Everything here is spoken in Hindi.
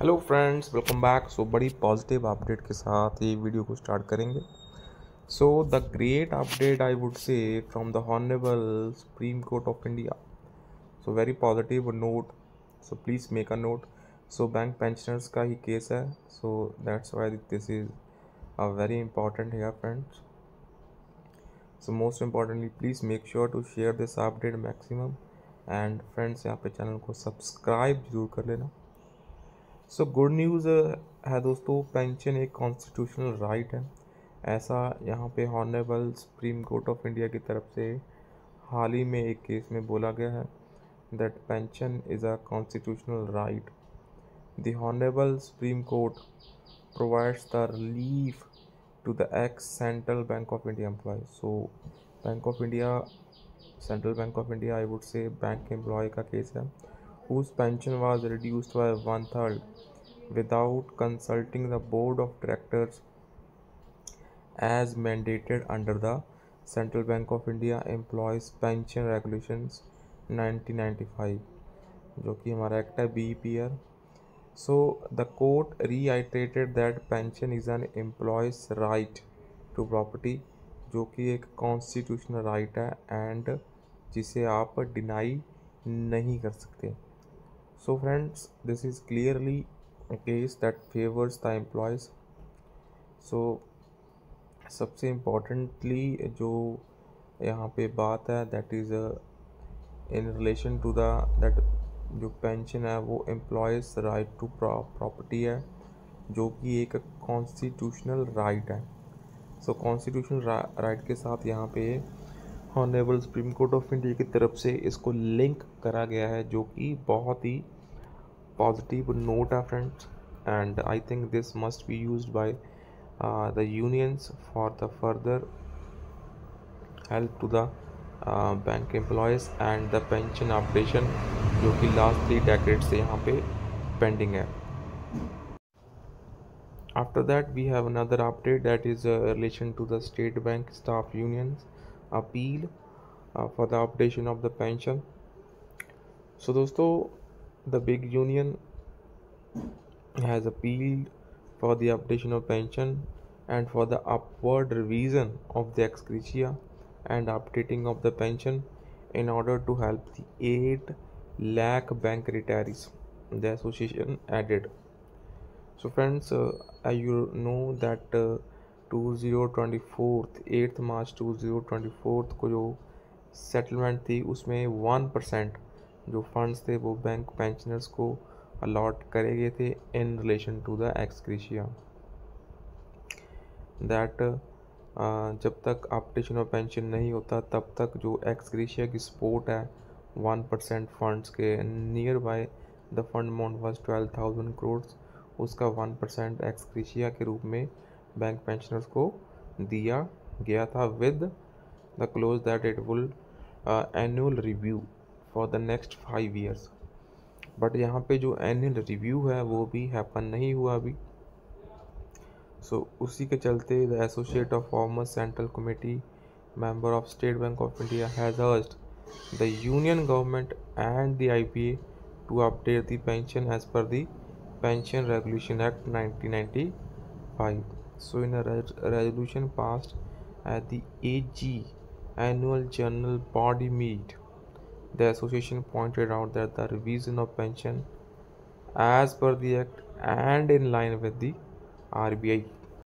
Hello friends, welcome back. बड़ी पॉजिटिव अपडेट के साथ ये वीडियो को स्टार्ट करेंगे। The great update I would say from the honourable supreme court of India. Very positive note. Please make a note. Bank pensioners का ही केस है। That's why this is a very important here friends. Most importantly please make sure to share this update maximum. And friends, यहाँ पे चैनल को सब्सक्राइब जरूर कर लेना। गुड न्यूज़ है दोस्तों, पेंशन एक कॉन्स्टिट्यूशनल राइट है। ऐसा यहाँ पे honourable supreme court of India की तरफ से हाल ही में एक केस में बोला गया है that pension is a constitutional right. The honourable supreme court provides the relief to the ex central bank of India employ. Bank of India, central bank of India, I would say bank employ का केस है whose pension was reduced by 1/3 without consulting the board of directors as mandated under the Central Bank of India Employees Pension Regulations 1995, जो कि हमारा एक्ट है BEPR। The court reiterated that pension is an employee's right to property, जो कि एक कॉन्स्टिट्यूशनल राइट है एंड जिसे आप डिनाई नहीं कर सकते। Friends, this is clearly a case that favors the employees. सबसे इम्पोर्टेंटली जो यहाँ पे बात है that is in relation to the that जो पेंशन है वो एम्प्लॉयज़ राइट टू प्रॉपर्टी है, जो कि एक कॉन्स्टिट्यूशनल राइट है। कॉन्स्टिट्यूशनल राइट के साथ यहाँ पे honourable supreme court of India की तरफ से इसको लिंक करा गया है, जो कि बहुत ही पॉजिटिव नोट है friends. And I think this must be used by the unions for the further help to the bank employees and the pension updation, जो कि लास्ट 3 डेकेड से यहाँ पे पेंडिंग है। After that, we have another update that is relation to the State Bank Staff Union's appeal for the updation of the pension. दोस्तों, the big union has appealed for the updation of pension and for the upward revision of the ex gratia and updating of the pension in order to help the 8 lakh bank retirees, the association added. Friends, you know that 8 मार्च 2024 को जो सेटलमेंट थी उसमें 1% जो फंड्स थे वो बैंक पेंशनर्स को अलॉट करे गए थे in relation to the ex gratia. That जब तक अपडेशन ऑफ पेंशन नहीं होता तब तक जो एक्स ग्रेशिया की सपोर्ट है 1% फंड्स के near by the fund amount was 12,000 crore, उसका 1% एक्स ग्रेशिया के रूप में बैंक पेंशनर्स को दिया गया था with the close that it will annual review for the next 5 years। But यहाँ पे जो एनुअल रिव्यू है वो भी हैपन नहीं हुआ अभी। उसी के चलते the associate of former central committee member of State Bank of India has urged the union government and the IPA to update the pension age पर the Pension Regulation Act 1995. In a resolution passed at the AG annual general body meet, the association pointed out that the revision of pension as per the act and in line with the RBI